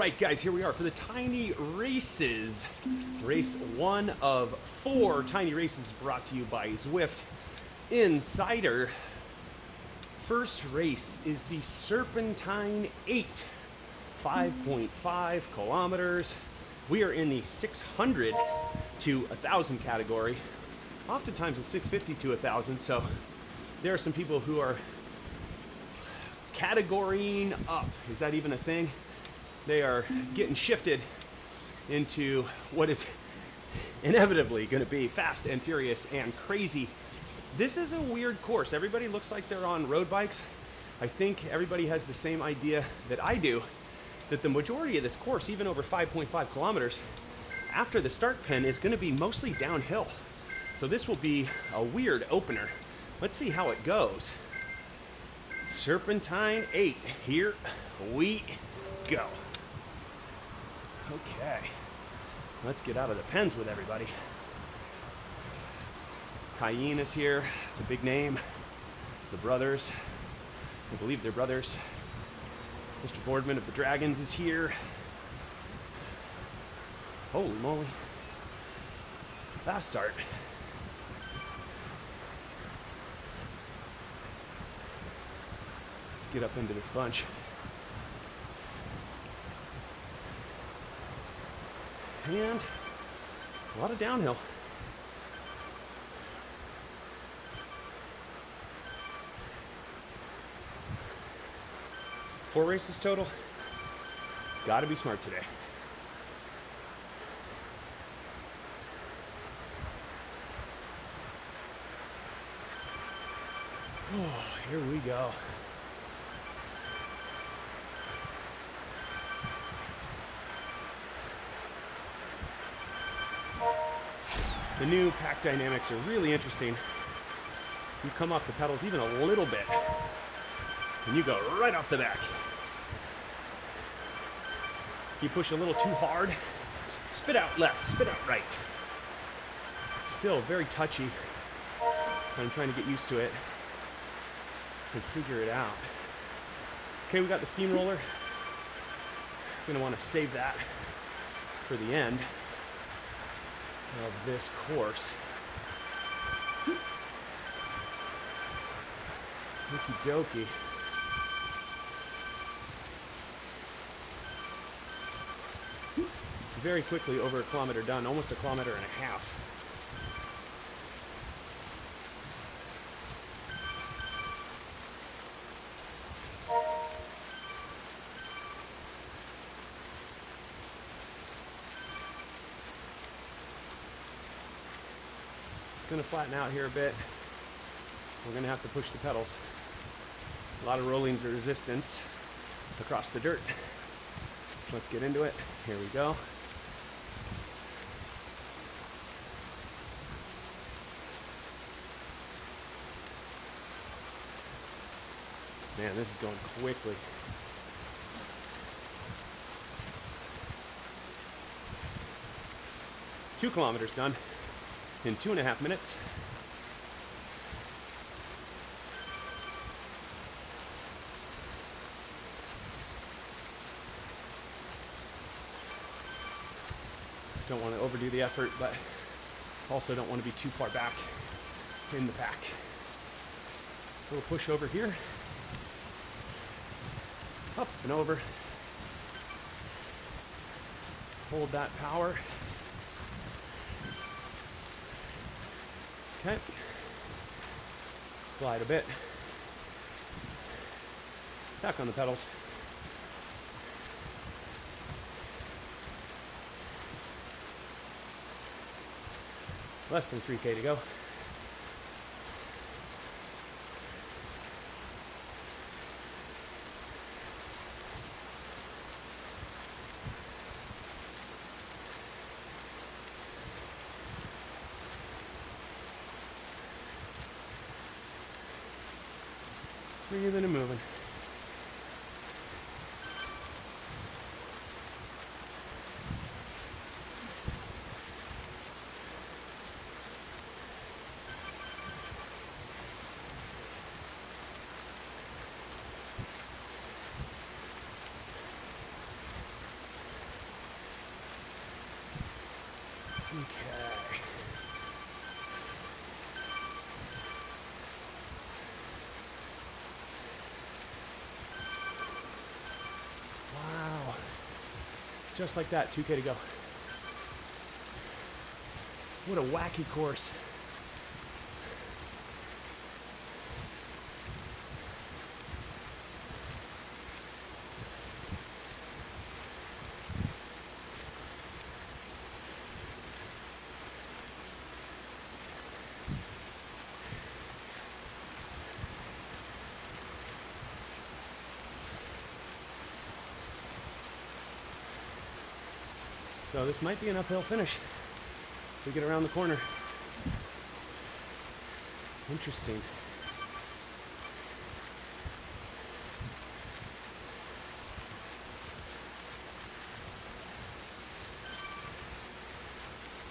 right, guys, here we are for the Tiny Races. Race 1 of 4 Tiny Races brought to you by Zwift Insider. First race is the Serpentine 8, 5.5 kilometers. We are in the 600 to 1,000 category. Oftentimes it's 650 to 1,000, so there are some people who are categorying up. Is that even a thing? They are getting shifted into what is inevitably going to be fast and furious and crazy. This is a weird course. Everybody looks like they're on road bikes. I think everybody has the same idea that I do, that the majority of this course, even over 5.5 kilometers, after the start pen is going to be mostly downhill. So this will be a weird opener. Let's see how it goes. Serpentine 8, here we go. Okay, let's get out of the pens with everybody. Cayenne is here, it's a big name. The brothers, I believe they're brothers. Mr. Boardman of the Dragons is here. Holy moly. Fast start. Let's get up into this bunch. And a lot of downhill. Four races total. Gotta be smart today. Oh, here we go. The new pack dynamics are really interesting. You come off the pedals even a little bit, and you go right off the back. You push a little too hard, spit out left, spit out right. Still very touchy. I'm trying to get used to it and figure it out. Okay, we got the steamroller. I'm gonna want to save that for the end of this course. Okie dokie. Very quickly over a kilometer done, almost a kilometer and a half. Going to flatten out here a bit. We're going to have to push the pedals. A lot of rolling resistance across the dirt. Let's get into it. Here we go. Man, this is going quickly. Two kilometers done in 2.5 minutes. Don't want to overdo the effort, but also don't want to be too far back in the pack. A little push over here. Up and over. Hold that power. Okay, glide a bit, back on the pedals. Less than 3K to go. Breathing and moving. Just like that, 2K to go. What a wacky course. So this might be an uphill finish if we get around the corner. Interesting.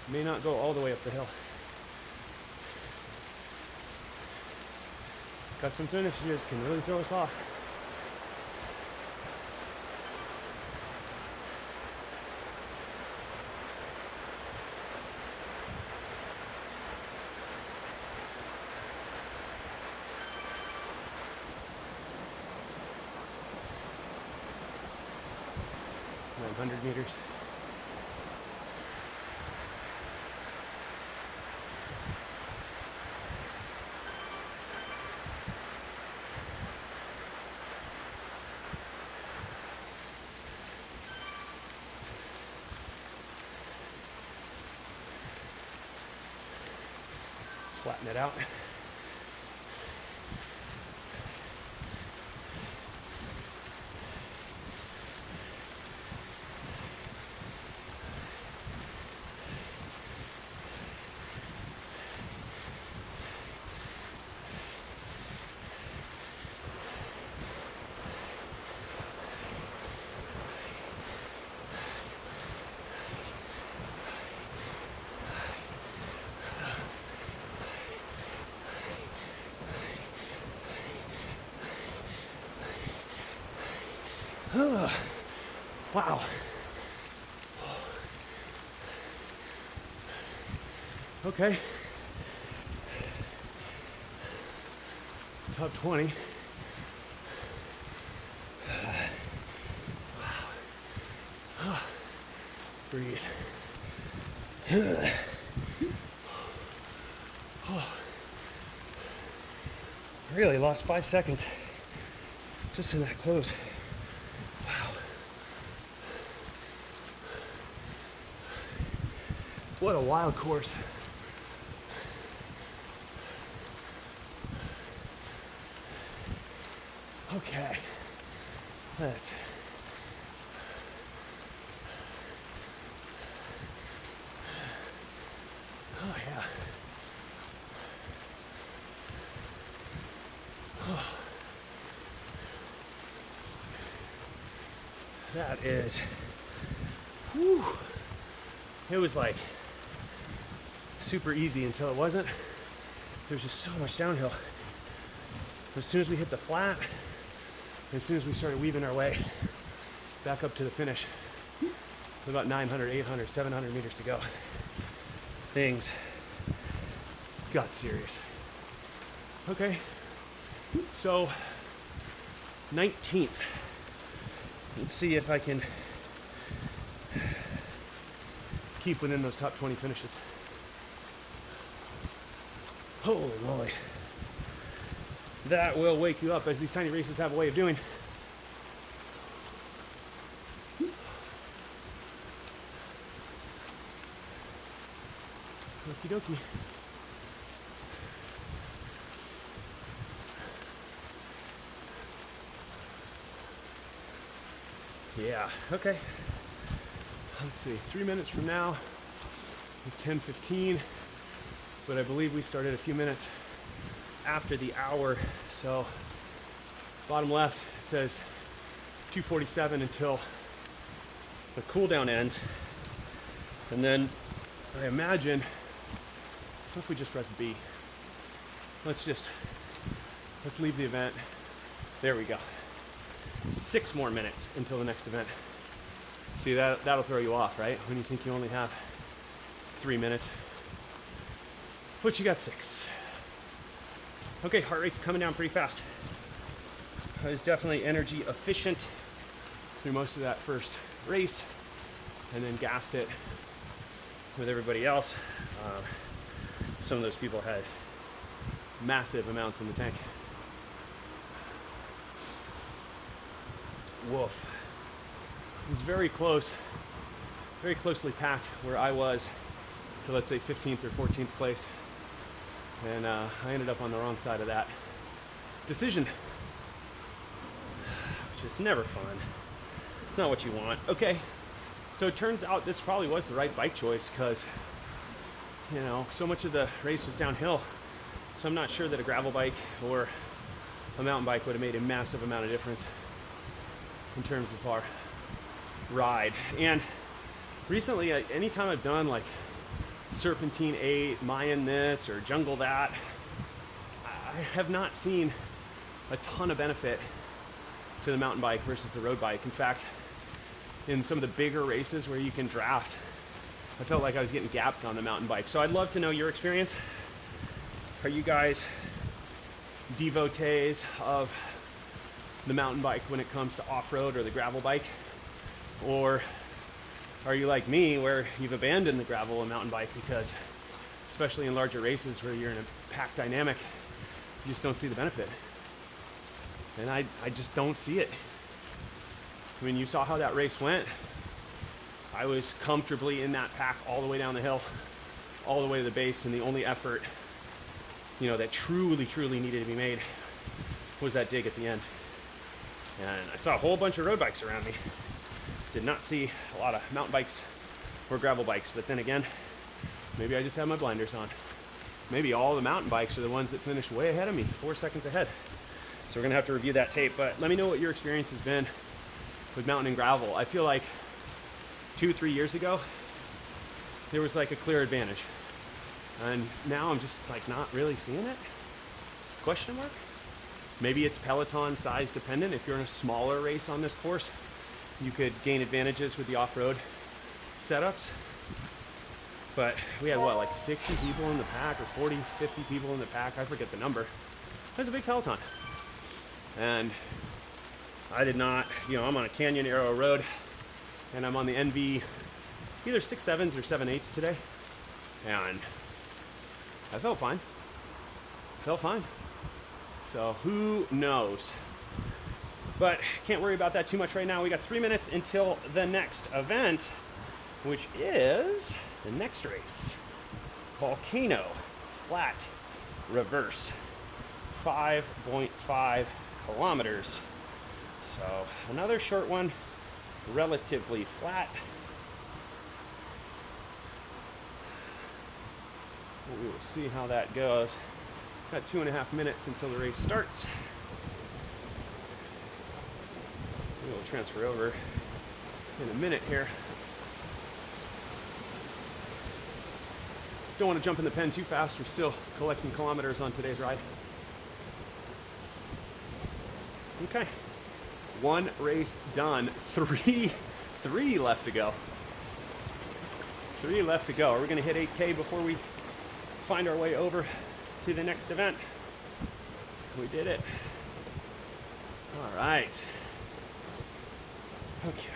May not go all the way up the hill. Custom finishes can really throw us off. Meters. Let's flatten it out. Wow. Okay. Top 20. Wow. Breathe. Really lost 5 seconds just in that close. Wow. What a wild course. Okay. Let's oh yeah. Oh. That is, whew. It was like super easy until it wasn't. There's just so much downhill. As soon as we hit the flat, as soon as we started weaving our way back up to the finish, about 900, 800, 700 meters to go, things got serious. Okay, so 19th. Let's see if I can keep within those top 20 finishes. Holy moly. That will wake you up, as these tiny races have a way of doing. Okie dokie. Yeah, okay. Let's see, 3 minutes from now is 10:15, but I believe we started a few minutes after the hour, so bottom left it says 2:47 until the cool down ends, and then I imagine, what if we just press B? Let's leave the event. There we go. 6 more minutes until the next event. See, that'll throw you off, right? When you think you only have 3 minutes. But you got 6. Okay, heart rate's coming down pretty fast. I was definitely energy efficient through most of that first race. and then gassed it with everybody else. Some of those people had massive amounts in the tank. Woof. It was very close, very closely packed where I was to, let's say, 15th or 14th place. And I ended up on the wrong side of that decision, which is never fun. It's not what you want. Okay, so it turns out this probably was the right bike choice because, you know, so much of the race was downhill. So I'm not sure that a gravel bike or a mountain bike would have made a massive amount of difference in terms of our ride. And recently, anytime I've done like Serpentine 8, Mayan this, or Jungle that, I have not seen a ton of benefit to the mountain bike versus the road bike. In fact, in some of the bigger races where you can draft, I felt like I was getting gapped on the mountain bike. So I'd love to know your experience. Are you guys devotees of the mountain bike when it comes to off-road or the gravel bike? Or are you like me where you've abandoned the gravel and mountain bike because, especially in larger races where you're in a pack dynamic, you just don't see the benefit? And I just don't see it. I mean, you saw how that race went. I was comfortably in that pack all the way down the hill, all the way to the base, and the only effort, you know, that truly needed to be made was that dig at the end. And I saw a whole bunch of road bikes around me. Did not see a lot of mountain bikes or gravel bikes, but then again, maybe I just have my blinders on. Maybe all the mountain bikes are the ones that finished way ahead of me, 4 seconds ahead. So we're gonna have to review that tape, but let me know what your experience has been with mountain and gravel. I feel like 2-3 years ago, there was like a clear advantage. And now I'm just like not really seeing it? Question mark? Maybe it's Peloton size dependent. If you're in a smaller race on this course, you could gain advantages with the off-road setups. But we had what, like 60 people in the pack, or 40, 50 people in the pack? I forget the number. It was a big Peloton. And I did not, you know, I'm on a Canyon Arrow Road, and I'm on the NV, either 6.7s or 7.8s today. And I felt fine. Felt fine. So who knows? But can't worry about that too much right now. We got 3 minutes until the next event, which is the next race. Volcano flat reverse, 5.5 kilometers. So another short one, relatively flat. We will see how that goes. Got 2.5 minutes until the race starts. We will transfer over in a minute here. Don't want to jump in the pen too fast. We're still collecting kilometers on today's ride. Okay. One race done. Three left to go. 3 left to go. Are we going to hit 8K before we find our way over to the next event? We did it. All right. Okay.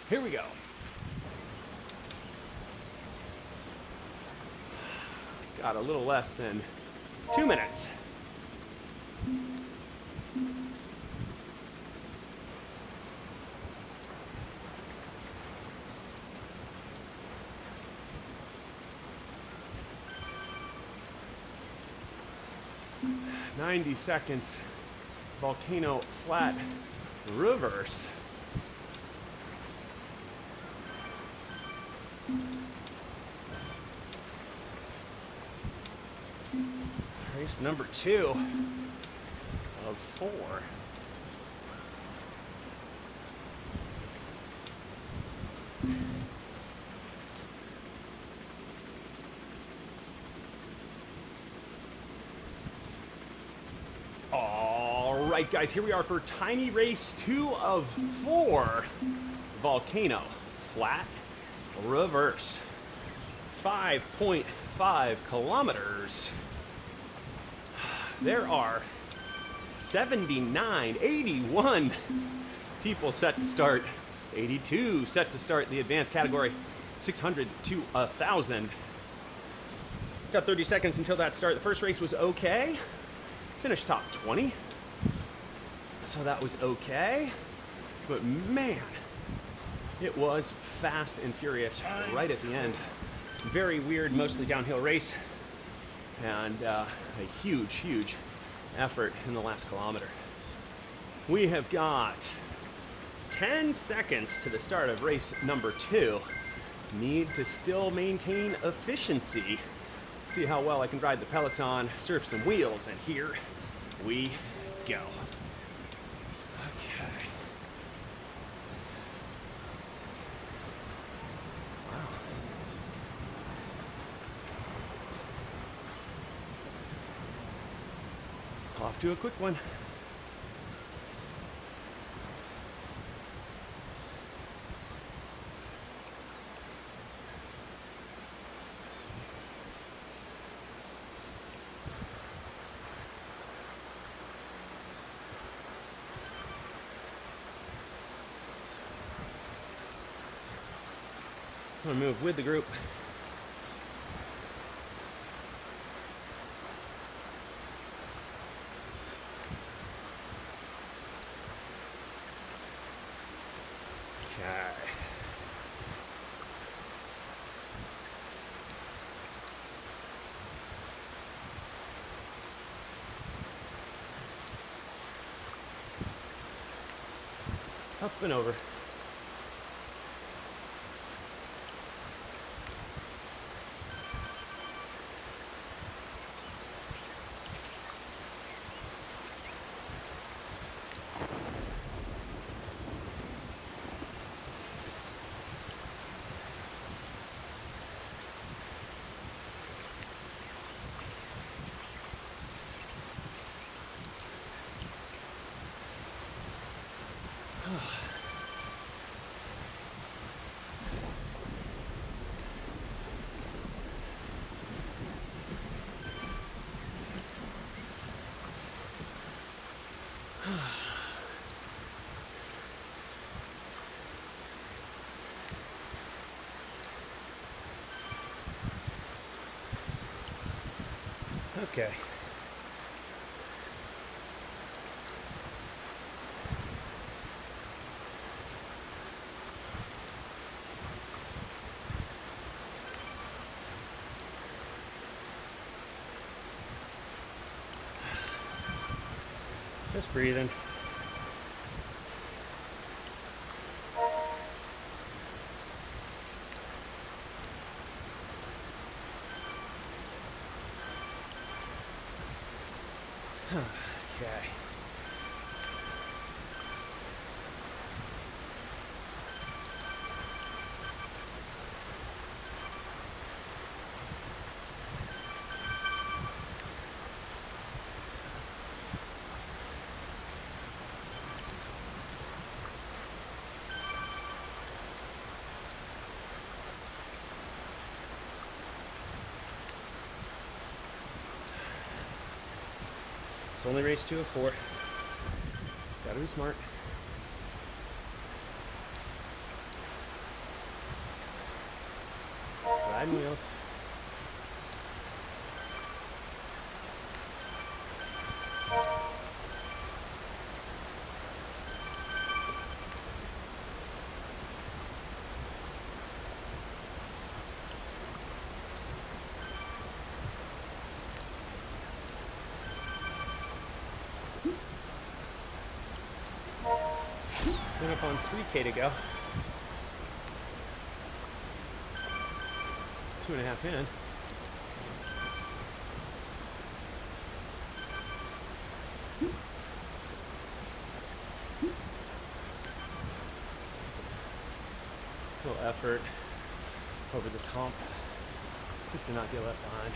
Here we go. Got a little less than 2 minutes. "90 seconds, Volcano flat reverse." Race number 2 of 4. All right, guys, here we are for tiny race 2 of 4. Volcano flat reverse, 5.5 kilometers. There are 79, 81 people set to start, 82 set to start the advanced category, 600 to 1,000. Got 30 seconds until that start. The first race was okay. Finished top 20. So that was okay. But man, it was fast and furious right at the end. Very weird, mostly downhill race. And a huge, huge effort in the last kilometer. We have got 10 seconds to the start of race number 2. Need to still maintain efficiency. See how well I can ride the Peloton, surf some wheels, and here we go. Okay. Wow. Off to a quick one. I'm gonna move with the group. Up and over. Okay. Just breathing. Okay. It's only race 2 of 4. Gotta be smart. Riding wheels. Went up on 3K to go. 2.5 in. Little effort over this hump just to not get left behind.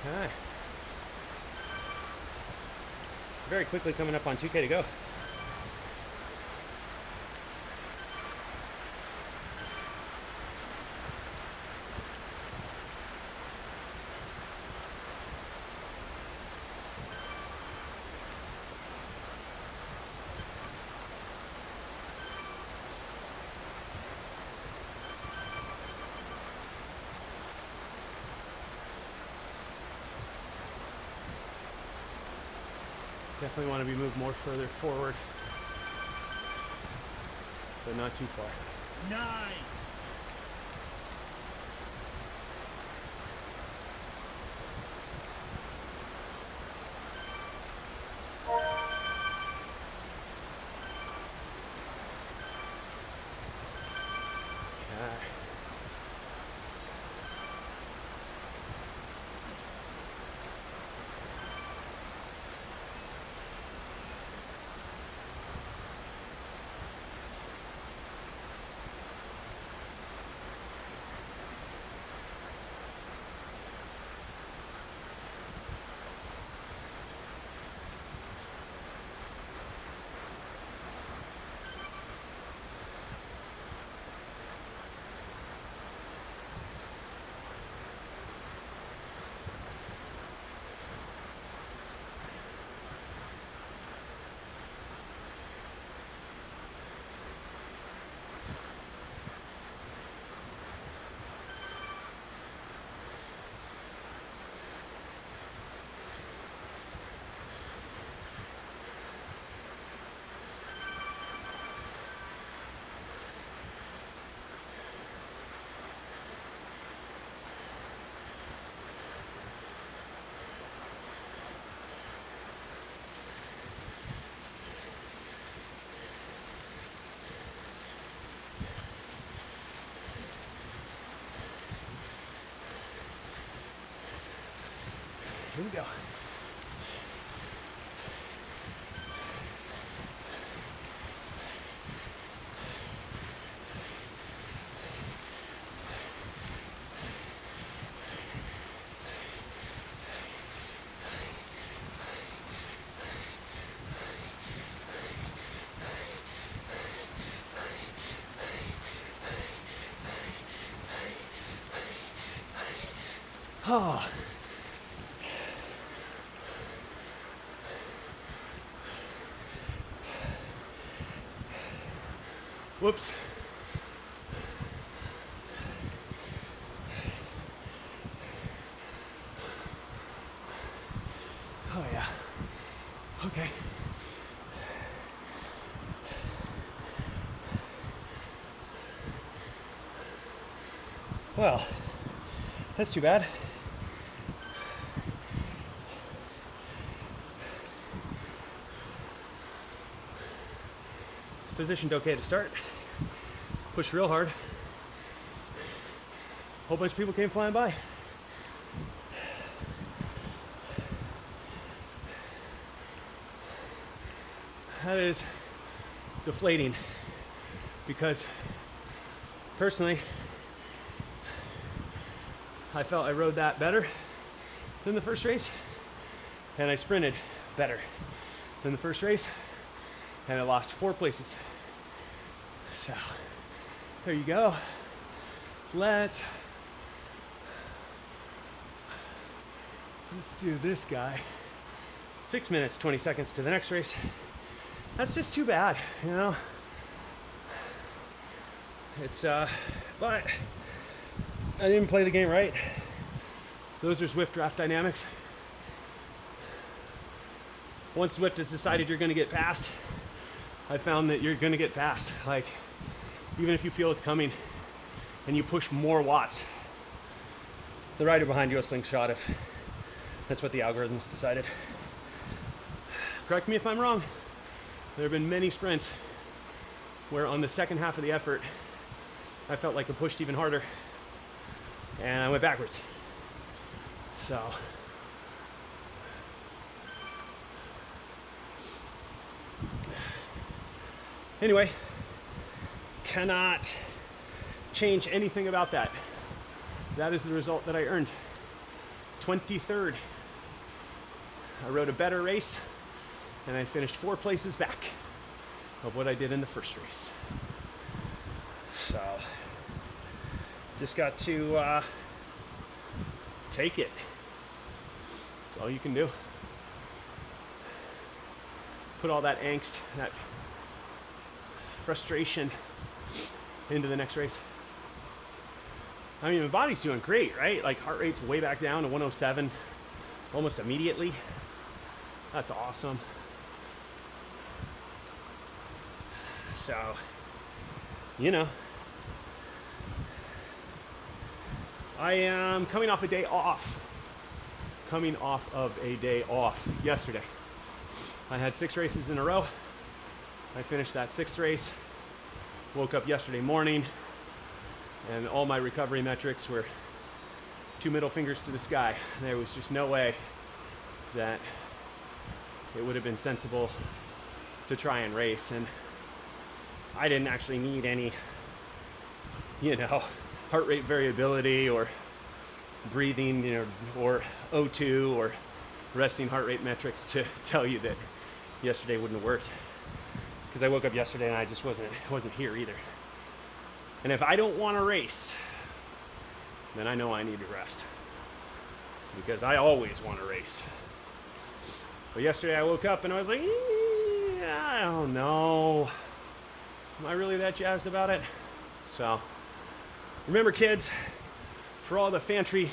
Okay. Very quickly coming up on 2K to go. Definitely want to be moved more further forward, but not too far. 9. Okay. Here we go. Oh. Whoops. Oh yeah. Okay. Well, that's too bad. It's positioned okay to start. Pushed real hard. Whole bunch of people came flying by. That is deflating because personally, I felt I rode that better than the first race, and I sprinted better than the first race, and I lost 4 places. So there you go. Let's do this guy. 6 minutes, 20 seconds to the next race. That's just too bad, you know? It's, but I didn't play the game right. Those are Zwift draft dynamics. Once Zwift has decided you're gonna get past, I found that you're gonna get past. Like, even if you feel it's coming and you push more watts, the rider behind you will slingshot if that's what the algorithms decided. Correct me if I'm wrong. There have been many sprints where on the second half of the effort, I felt like I pushed even harder and I went backwards. So, anyway, cannot change anything about that. That is the result that I earned. 23rd. I rode a better race, and I finished 4 places back of what I did in the first race. So, just got to take it. That's all you can do. Put all that angst, that frustration into the next race. I mean, my body's doing great, right? Like, heart rate's way back down to 107 almost immediately. That's awesome. So, you know, I am coming off a day off. Coming off of a day off yesterday. I had 6 races in a row. I finished that 6th race. Woke up yesterday morning, and all my recovery metrics were 2 middle fingers to the sky. There was just no way that it would have been sensible to try and race. And I didn't actually need any, heart rate variability or breathing, or O2 or resting heart rate metrics to tell you that yesterday wouldn't have worked. Because I woke up yesterday and I just wasn't here either. And if I don't want to race, then I know I need to rest. Because I always want to race. But yesterday I woke up and I was like, I don't know. Am I really that jazzed about it? So, remember kids, for all the fancy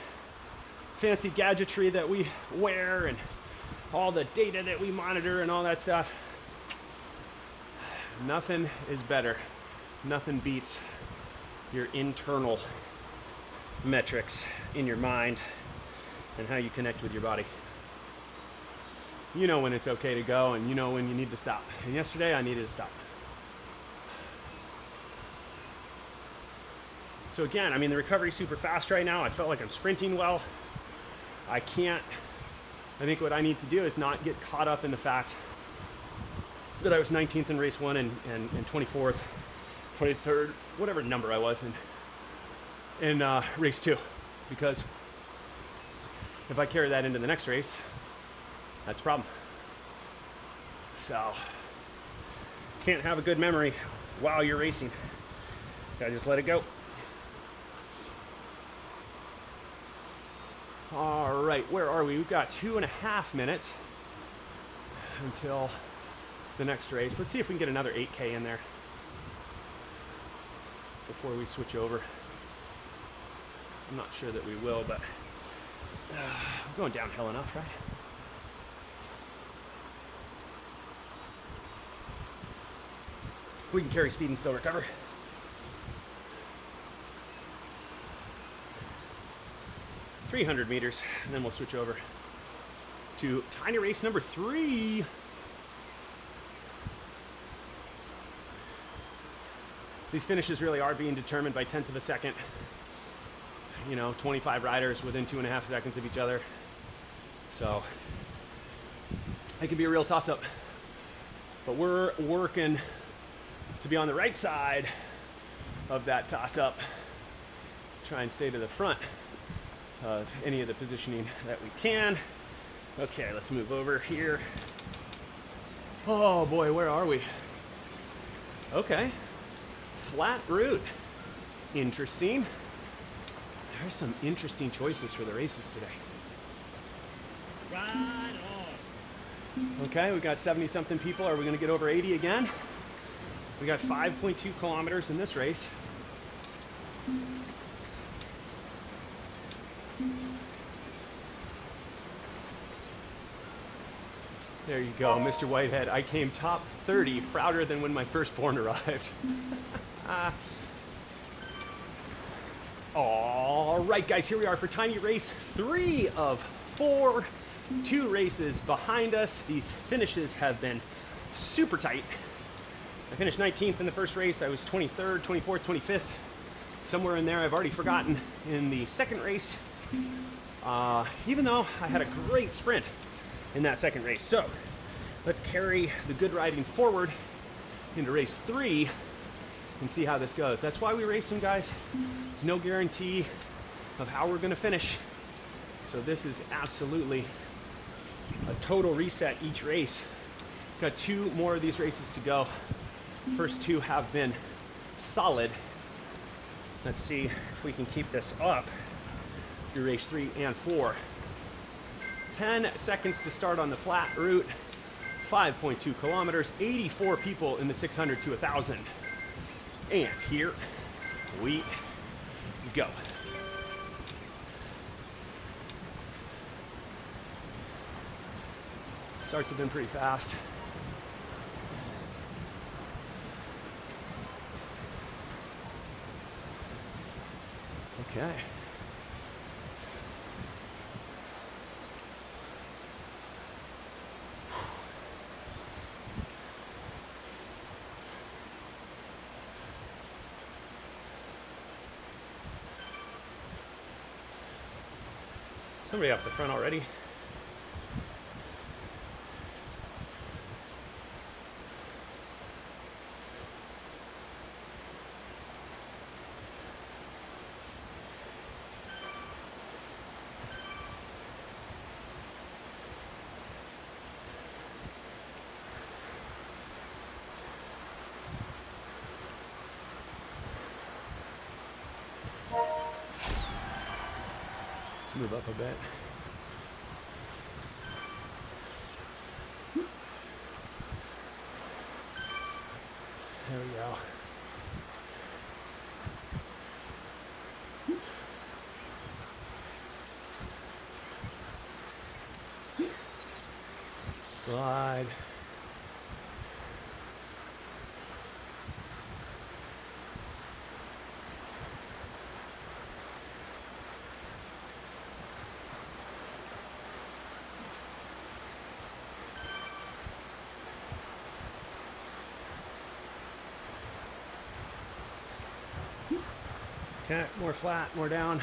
gadgetry that we wear and all the data that we monitor and all that stuff, nothing is better. Nothing beats your internal metrics in your mind and how you connect with your body. You know when it's okay to go, and you know when you need to stop. And yesterday I needed to stop. So again, I mean, the recovery's super fast right now. I felt like I'm sprinting well. I think what I need to do is not get caught up in the fact that I was 19th in race 1 and 24th, 23rd, whatever number I was in race 2. Because if I carry that into the next race, that's a problem. So, can't have a good memory while you're racing. Gotta just let it go. All right, where are we? We've got 2.5 minutes until the next race. Let's see if we can get another 8K in there before we switch over. I'm not sure that we will, but we're going downhill enough, right? We can carry speed and still recover. .300 meters, and then we'll switch over to tiny race number 3. These finishes really are being determined by tenths of a second. 25 riders within 2.5 seconds of each other. So it can be a real toss-up. But we're working to be on the right side of that toss-up. Try and stay to the front of any of the positioning that we can. Okay, let's move over here. Oh boy, where are we? Okay, flat route. Interesting. There's some interesting choices for the races today. Right on. Okay, we got 70 something people. Are we gonna get over 80 again? We got 5.2 kilometers in this race. There you go, Mr. Whitehead. I came top 30, prouder than when my firstborn arrived. All right, guys, here we are for tiny race 3 of 4. 2 races behind us. These finishes have been super tight. I finished 19th in the first race. I was 23rd, 24th, 25th. Somewhere in there, I've already forgotten in the second race. Even though I had a great sprint in that second race. So let's carry the good riding forward into race 3 and see how this goes. That's why we race them, guys. There's no guarantee of how we're gonna finish. So this is absolutely a total reset each race. Got 2 more of these races to go. First 2 have been solid. Let's see if we can keep this up through race 3 and 4. 10 seconds to start on the flat route, 5.2 kilometers, 84 people in the 600 to 1,000. And here we go. Starts have been pretty fast. Okay. Somebody up the front already. Let's move up a bit. There we go. Glide. Okay, more flat, more down.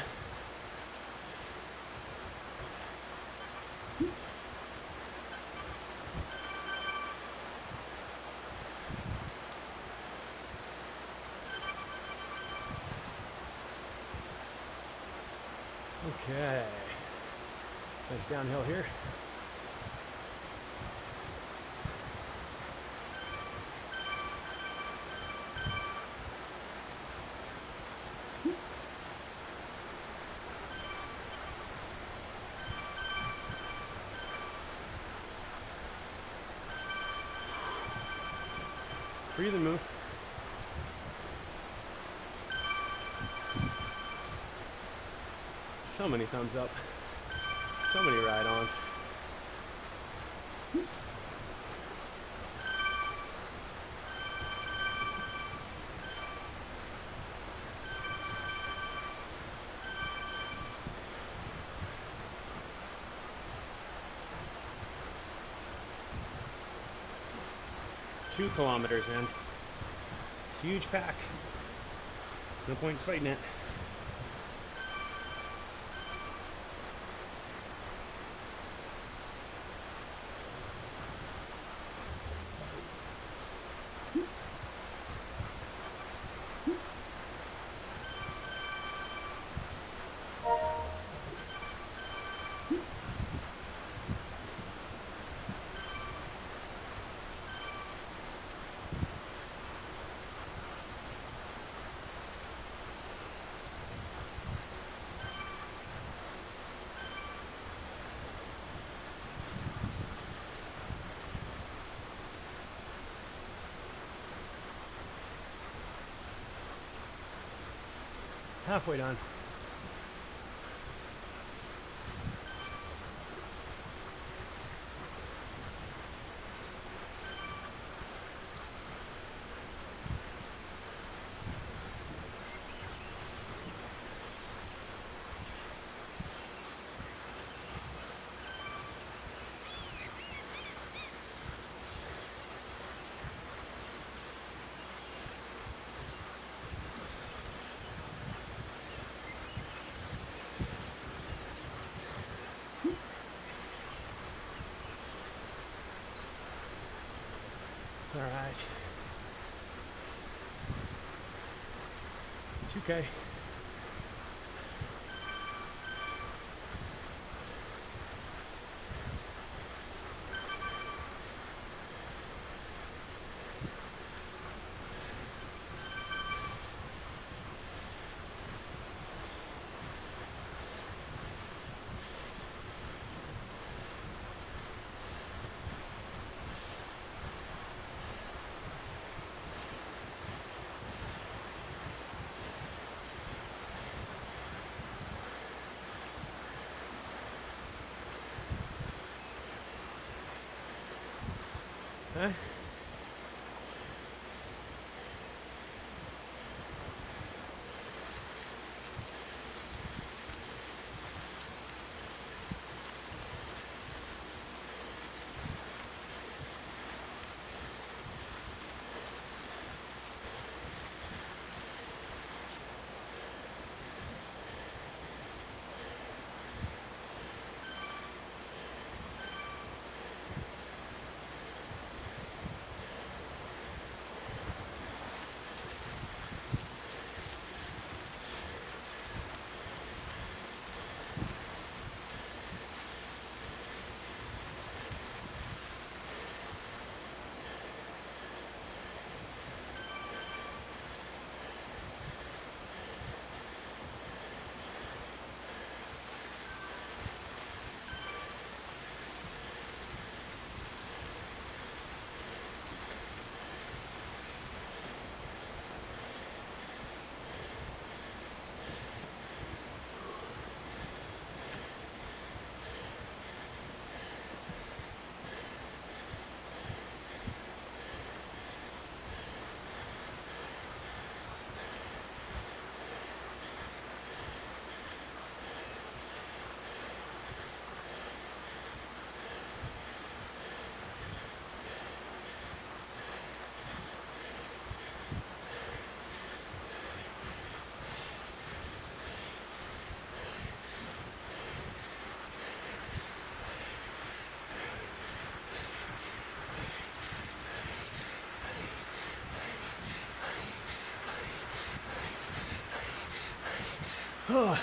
Okay, nice downhill here. Breathe and move. So many thumbs up. So many ride-ons. Two kilometers in. Huge pack. No point fighting it. Halfway done. All right. It's okay. Okay. Oh.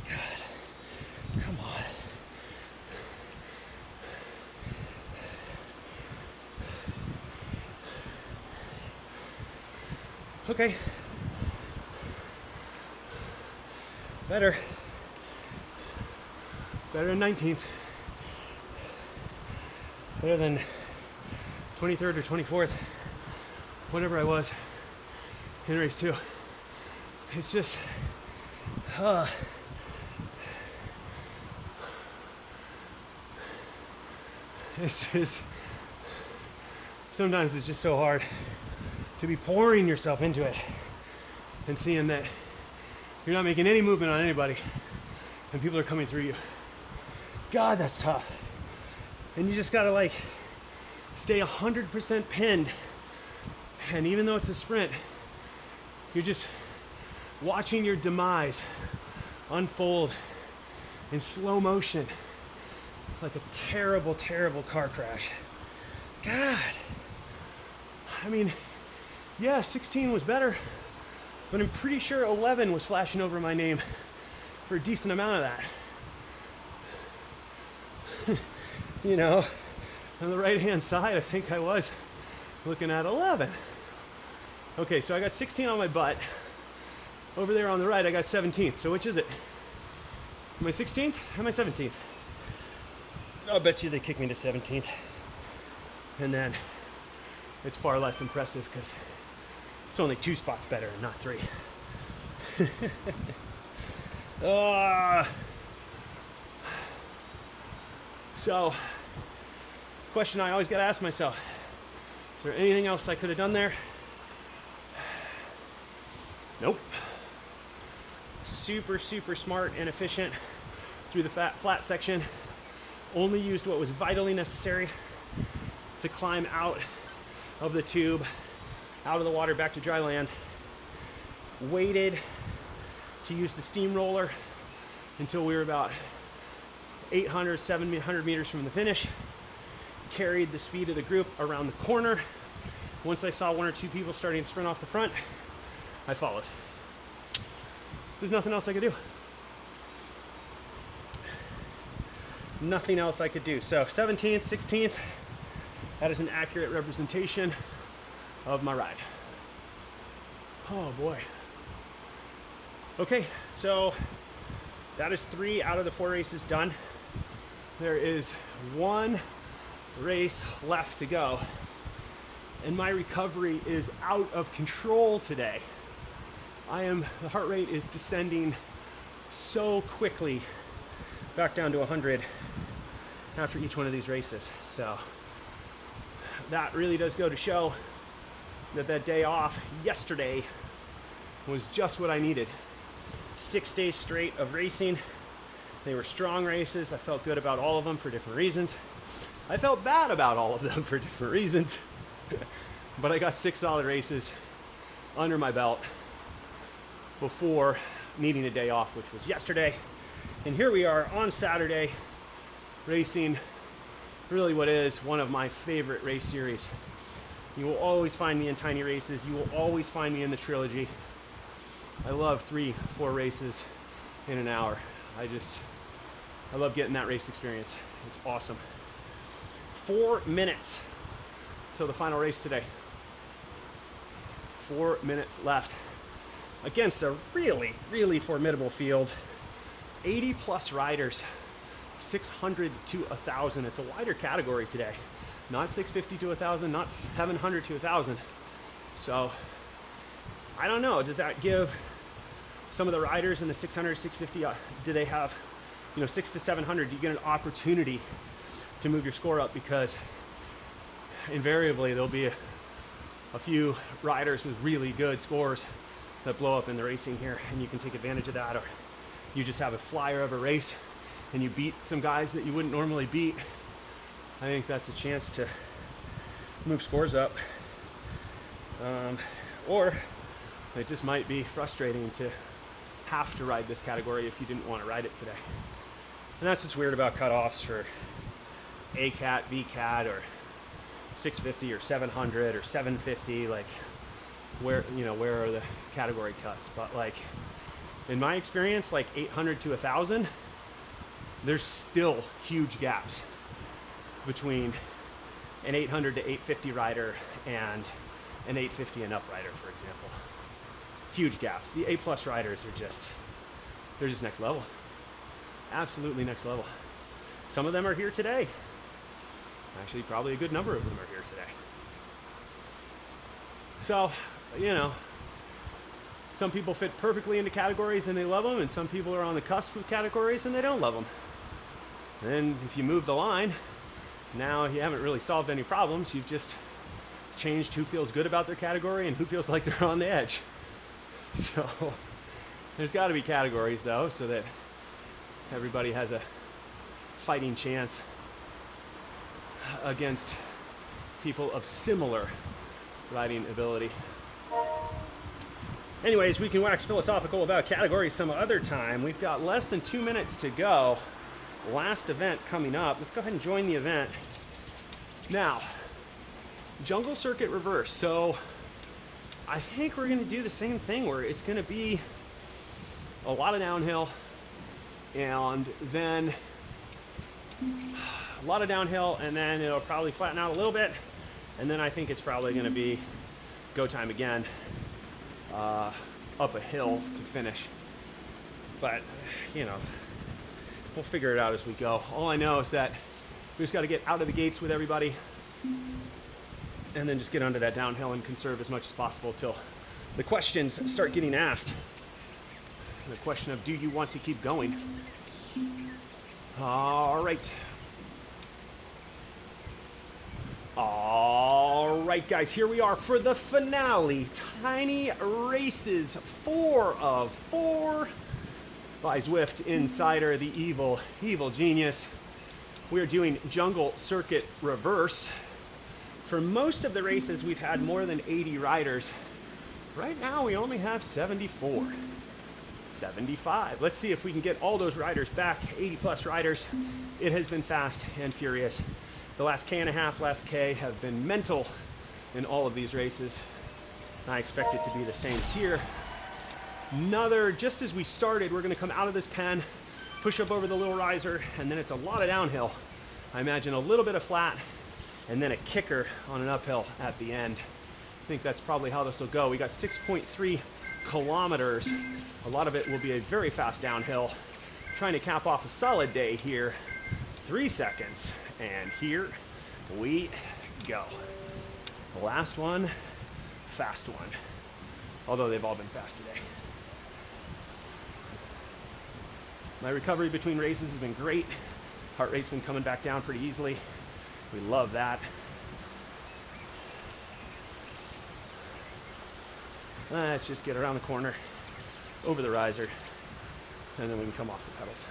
God, come on. Okay. Better. Better than 19th. Better than 23rd or 24th, whatever I was in race 2. It's just, it's just, sometimes it's just so hard to be pouring yourself into it and seeing that you're not making any movement on anybody and people are coming through you. God, that's tough. And you just gotta like stay 100% pinned. And even though it's a sprint, you're just watching your demise unfold in slow motion, like a terrible, terrible car crash. God. I mean, yeah, 16 was better, but I'm pretty sure 11 was flashing over my name for a decent amount of that. You know, on the right-hand side, I think I was looking at 11. Okay, so I got 16 on my butt. Over there on the right, I got 17th. So which is it? Am I 16th? Am I 17th? I'll bet you they kicked me to 17th. And then it's far less impressive because it's only 2 spots better and not 3. So, question I always got to ask myself, is there anything else I could have done there? Nope. Super, super smart and efficient through the flat section. Only used what was vitally necessary to climb out of the tube, out of the water, back to dry land. Waited to use the steamroller until we were about 800, 700 meters from the finish. Carried the speed of the group around the corner. Once I saw 1 or 2 people starting to sprint off the front, I followed. There's nothing else I could do. Nothing else I could do. So 17th, 16th, that is an accurate representation of my ride. Oh boy. Okay, so that is 3 out of the 4 races done. There is 1 race left to go. And my recovery is out of control today. the heart rate is descending so quickly back down to 100 after each one of these races. So that really does go to show that that day off yesterday was just what I needed. 6 days straight of racing. They were strong races. I felt good about all of them for different reasons. I felt bad about all of them for different reasons. But I got 6 solid races under my belt before needing a day off, which was yesterday. And here we are on Saturday racing really what is one of my favorite race series. You will always find me in tiny races. You will always find me in the trilogy. I love 3-4 races in an hour. I love getting that race experience. It's awesome. 4 minutes till the final race today. 4 minutes left against a really, really formidable field. 80 plus riders, 600 to 1,000. It's a wider category today. Not 650 to 1,000, not 700 to 1,000. So I don't know, does that give some of the riders in the 600, 650, do they have, 6 to 700, do you get an opportunity to move your score up? Because invariably there'll be a few riders with really good scores that blow up in the racing here, and you can take advantage of that. Or you just have a flyer of a race and you beat some guys that you wouldn't normally beat. I think that's a chance to move scores up. Or it just might be frustrating to have to ride this category if you didn't want to ride it today. And that's what's weird about cutoffs for A-Cat, B-Cat, or 650 or 700 or 750, like where are the category cuts? But like in my experience, like 800 to 1,000, there's still huge gaps between an 800 to 850 rider and an 850 and up rider, for example. Huge gaps. The A plus riders they're just next level. Absolutely next level. Some of them are here today. Actually, probably a good number of them are here today. So, some people fit perfectly into categories and they love them, and some people are on the cusp of categories and they don't love them. And then if you move the line, now you haven't really solved any problems. You've just changed who feels good about their category and who feels like they're on the edge. So there's got to be categories though, so that everybody has a fighting chance against people of similar riding ability. Anyways, we can wax philosophical about categories some other time. We've got less than 2 minutes to go. Last event coming up. Let's go ahead and join the event. Now, jungle circuit reverse. So I think we're going to do the same thing where it's going to be a lot of downhill and then a lot of downhill, and then it'll probably flatten out a little bit, and then I think it's probably going to be go time again, up a hill to finish. But we'll figure it out as we go. All I know is that we just got to get out of the gates with everybody and then just get onto that downhill and conserve as much as possible till the questions start getting asked. The question of, do you want to keep going? All right. All right, guys, here we are for the finale. Tiny races, 4 of 4 by Zwift Insider, the evil genius. We are doing jungle circuit reverse. For most of the races, we've had more than 80 riders. Right now, we only have 74. 75. Let's see if we can get all those riders back, 80 plus riders. It has been fast and furious. The last K and a half, last K have been mental in all of these races. I expect it to be the same here. Just as we started, we're gonna come out of this pen, push up over the little riser, and then it's a lot of downhill. I imagine a little bit of flat, and then a kicker on an uphill at the end. I think that's probably how this will go. We got 6.3 kilometers. A lot of it will be a very fast downhill. Trying to cap off a solid day here. 3 seconds, and here we go. The last one, fast one. although they've all been fast today. My recovery between races has been great. Heart rate's been coming back down pretty easily. We love that. Let's just get around the corner, over the riser, and then we can come off the pedals.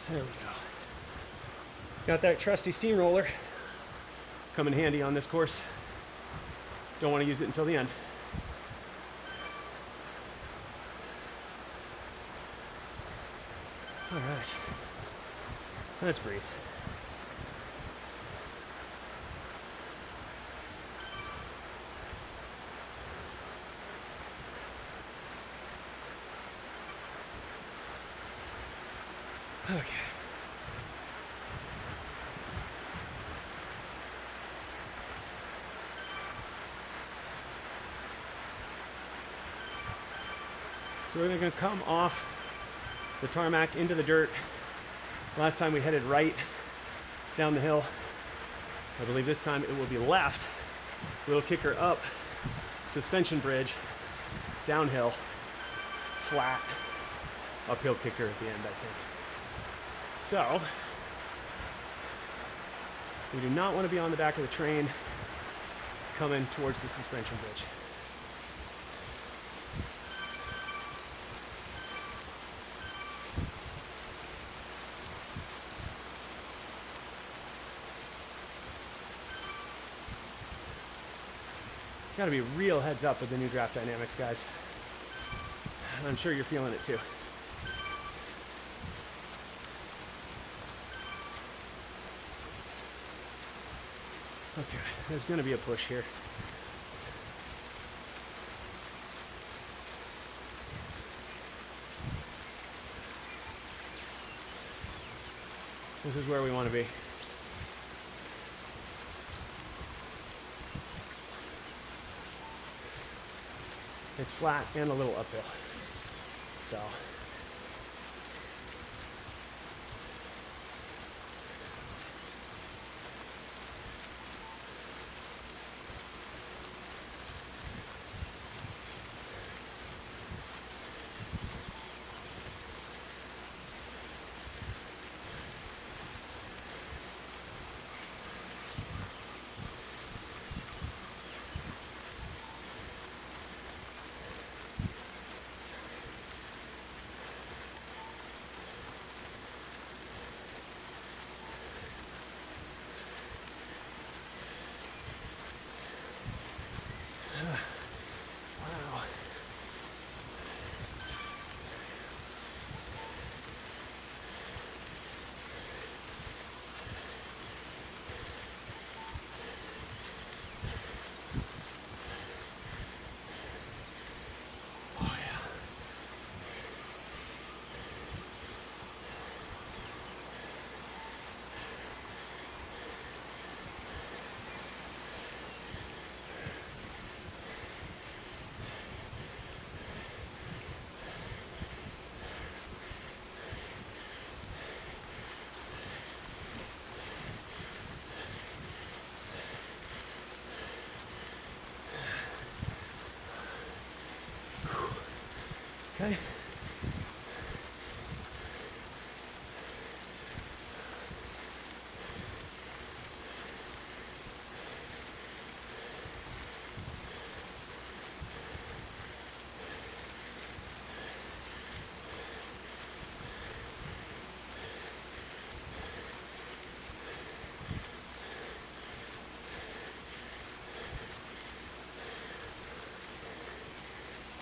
There we go. Got that trusty steamroller. Come in handy on this course. Don't want to use it until the end. All right. Let's breathe. Okay. So we're going to come off the tarmac into the dirt. Last time we headed right down the hill. I believe this time it will be left. Little kicker up, suspension bridge, downhill, flat, uphill kicker at the end, I think. So, we do not want to be on the back of the train coming towards the suspension bridge. Got to be real heads up with the new draft dynamics, guys. I'm sure you're feeling it too. Okay, there's going to be a push here. This is where we want to be. It's flat and a little uphill. So. Wow. Oh yeah. Okay.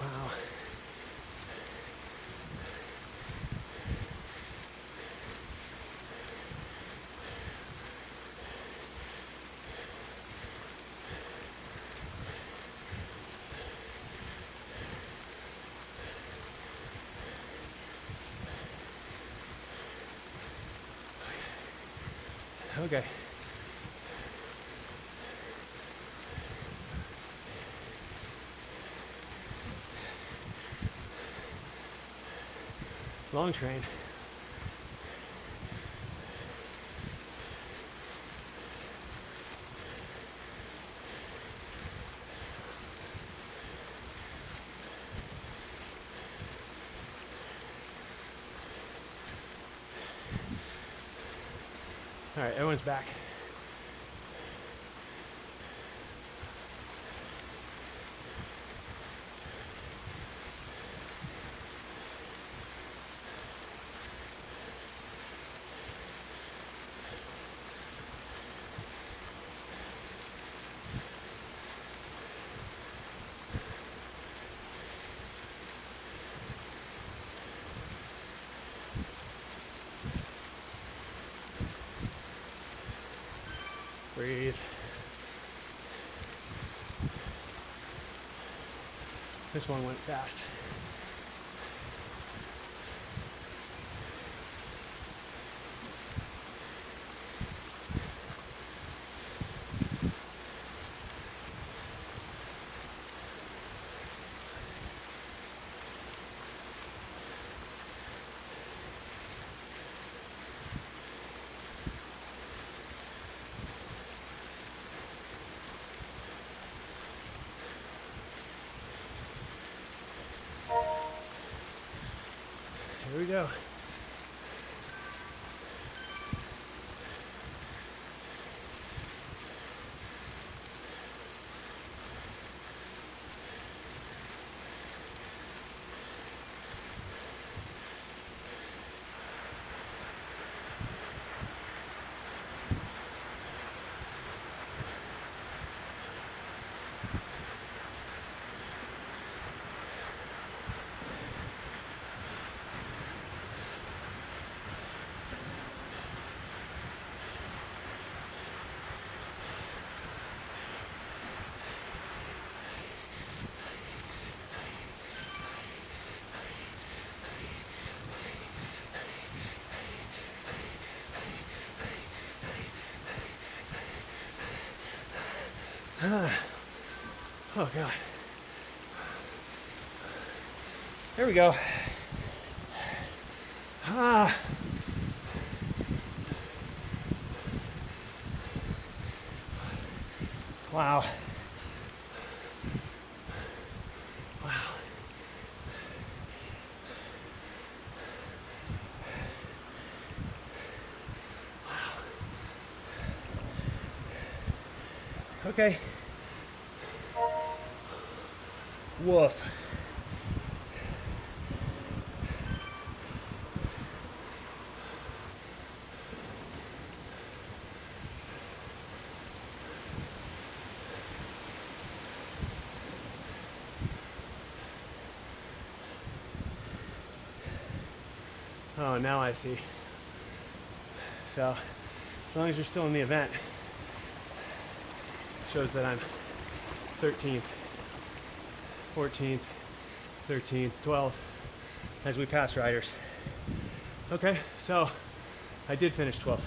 Wow. Okay. long train. All right, everyone's back. Breathe. This one went fast. Here we go. Oh God. There we go. Wow. Wow. Okay. Woof. Oh, now I see. So, as long as you're still in the event, shows that I'm 13th, 14th, 13th, 12th, as we pass riders. Okay, so I did finish 12th.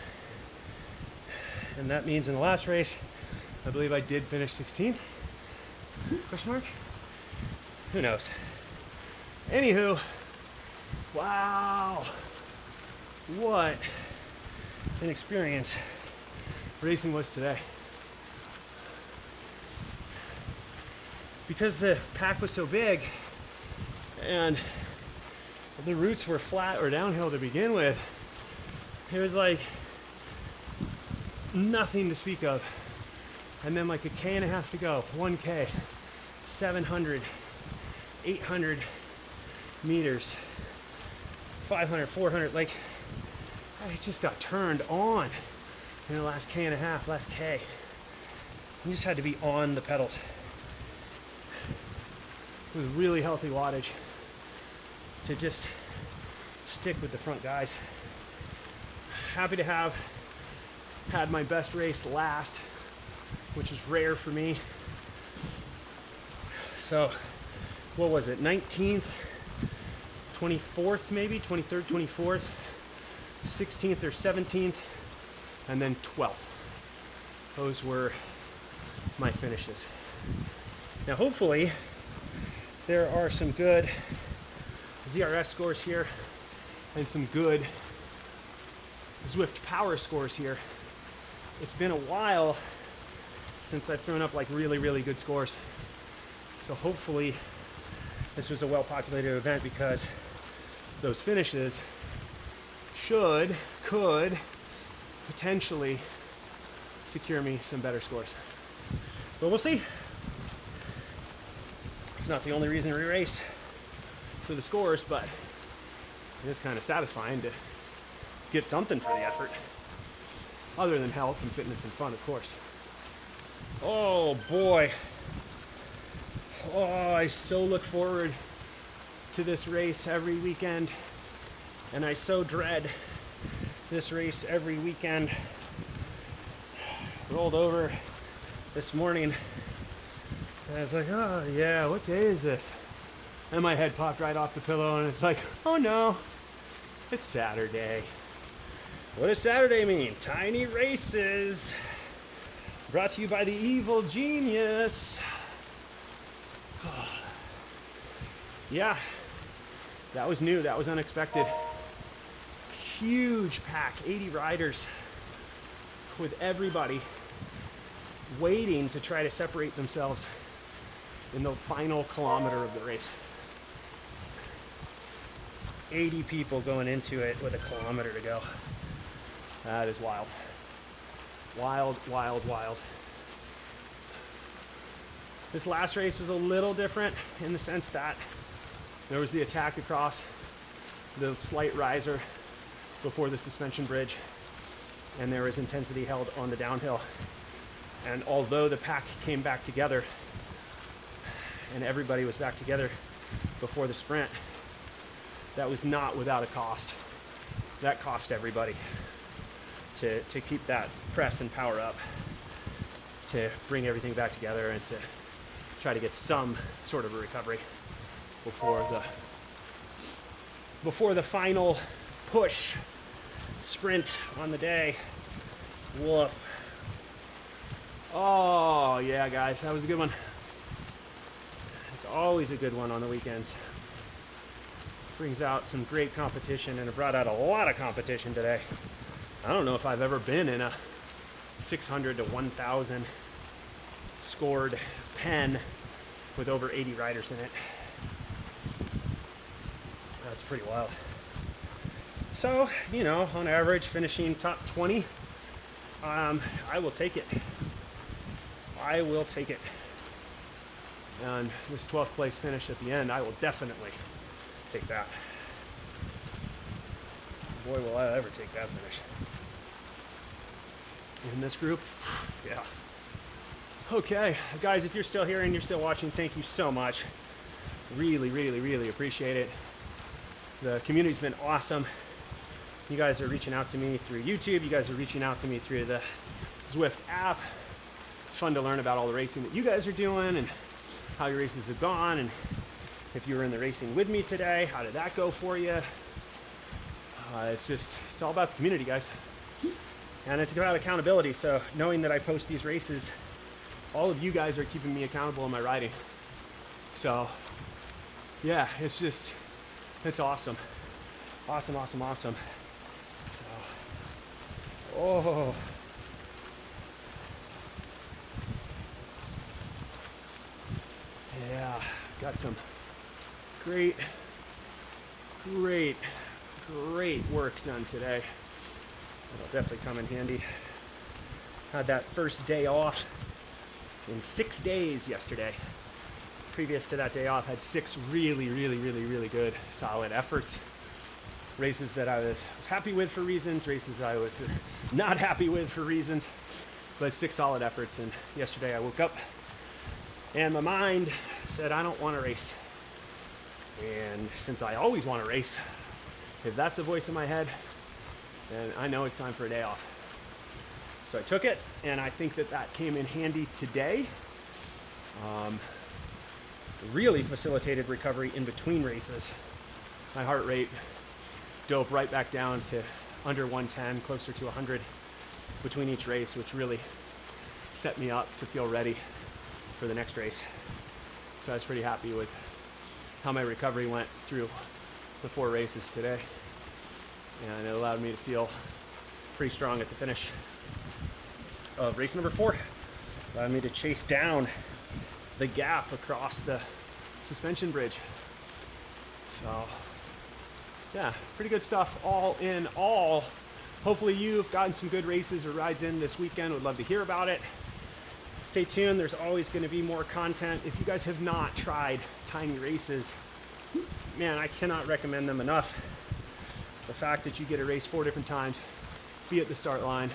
And that means in the last race, I believe I did finish 16th? Question mark? Who knows? Anywho, wow. What an experience racing was today. Because the pack was so big and the routes were flat or downhill to begin with, it was like nothing to speak of. And then like a K and a half to go, 1K, 700, 800 meters, 500, 400, like I just got turned on in the last K and a half, last K. You just had to be on the pedals. With really healthy wattage to just stick with the front guys. Happy to have had my best race last, which is rare for me. So, what was it? 19th, 24th maybe, 23rd, 24th, 16th or 17th, and then 12th. Those were my finishes. Now hopefully there are some good ZRS scores here and some good Zwift Power scores here. It's been a while since I've thrown up like really, really good scores. So hopefully this was a well-populated event, because those finishes could potentially secure me some better scores. But we'll see. It's not the only reason we race for the scores, but it is kind of satisfying to get something for the effort, other than health and fitness and fun, of course. Oh boy. Oh, I so look forward to this race every weekend, and I so dread this race every weekend. Rolled over this morning and I was like, oh yeah, what day is this? And my head popped right off the pillow and it's like, oh no, it's Saturday. What does Saturday mean? Tiny races. Brought to you by the evil genius. Yeah, that was new, that was unexpected. Huge pack, 80 riders, with everybody waiting to try to separate themselves in the final kilometer of the race. 80 people going into it with a kilometer to go. That is wild. Wild, wild, wild. This last race was a little different in the sense that there was the attack across the slight riser before the suspension bridge, and there was intensity held on the downhill. And although the pack came back together and everybody was back together before the sprint, that was not without a cost. That cost everybody to keep that press and power up, to bring everything back together and to try to get some sort of a recovery before the final push sprint on the day. Woof. Oh yeah, guys, that was a good one. It's always a good one on the weekends. Brings out some great competition, and it brought out a lot of competition today. I don't know if I've ever been in a 600 to 1,000 scored pen with over 80 riders in it. That's pretty wild. So, you know, on average, finishing top 20, I will take it. I will take it. And this 12th place finish at the end, I will definitely take that. Boy, will I ever take that finish. In this group, yeah. Okay, guys, if you're still here and you're still watching, thank you so much. Really, really, really appreciate it. The community's been awesome. You guys are reaching out to me through YouTube. You guys are reaching out to me through the Zwift app. It's fun to learn about all the racing that you guys are doing and how your races have gone. And if you were in the racing with me today, how did that go for you? It's all about the community, guys. And it's about accountability. So knowing that I post these races, all of you guys are keeping me accountable in my riding. So yeah, it's awesome. Awesome, awesome, awesome. So, oh. Yeah, got some great work done today. That'll definitely come in handy. Had that first day off in 6 days yesterday. Previous to that day off, had 6 really good, solid efforts. Races that I was happy with for reasons, races I was not happy with for reasons, but 6 solid efforts. And yesterday I woke up and my mind said, I don't want to race. And since I always want to race, if that's the voice in my head, then I know it's time for a day off. So I took it, and I think that came in handy today. Really facilitated recovery in between races. My heart rate dove right back down to under 110, closer to 100 between each race, which really set me up to feel ready for the next race. So I was pretty happy with how my recovery went through the 4 races today. And it allowed me to feel pretty strong at the finish of race number 4. Allowed me to chase down the gap across the suspension bridge. So yeah, pretty good stuff all in all. Hopefully you've gotten some good races or rides in this weekend. Would love to hear about it. Stay tuned, there's always going to be more content. If you guys have not tried tiny races, man, I cannot recommend them enough. The fact that you get to race 4 different times, be at the start line,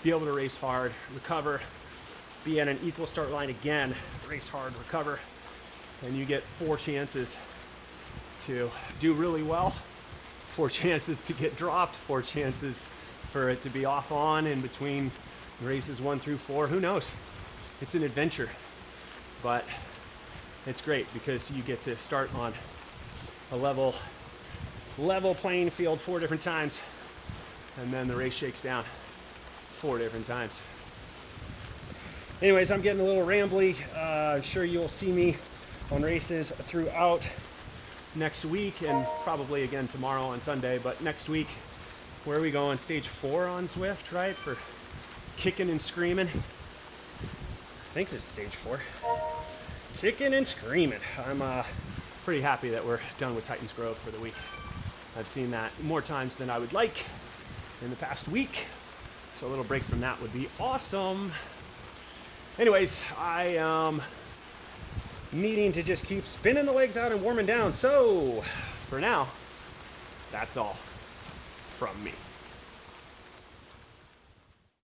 be able to race hard, recover, be at an equal start line again, race hard, recover, and you get 4 chances to do really well, 4 chances to get dropped, 4 chances for it to be off on in between races 1 through 4. Who knows? It's an adventure, but it's great because you get to start on a level playing field 4 different times, and then the race shakes down 4 different times. Anyways, I'm getting a little rambly. I'm sure you'll see me on races throughout next week and probably again tomorrow on Sunday, but next week, where are we going? Stage 4 on Zwift, right? For kicking and screaming. I think this is stage 4. Kicking and screaming. I'm pretty happy that we're done with Titans Grove for the week. I've seen that more times than I would like in the past week, so a little break from that would be awesome. Anyways, I am needing to just keep spinning the legs out and warming down, so for now, that's all from me.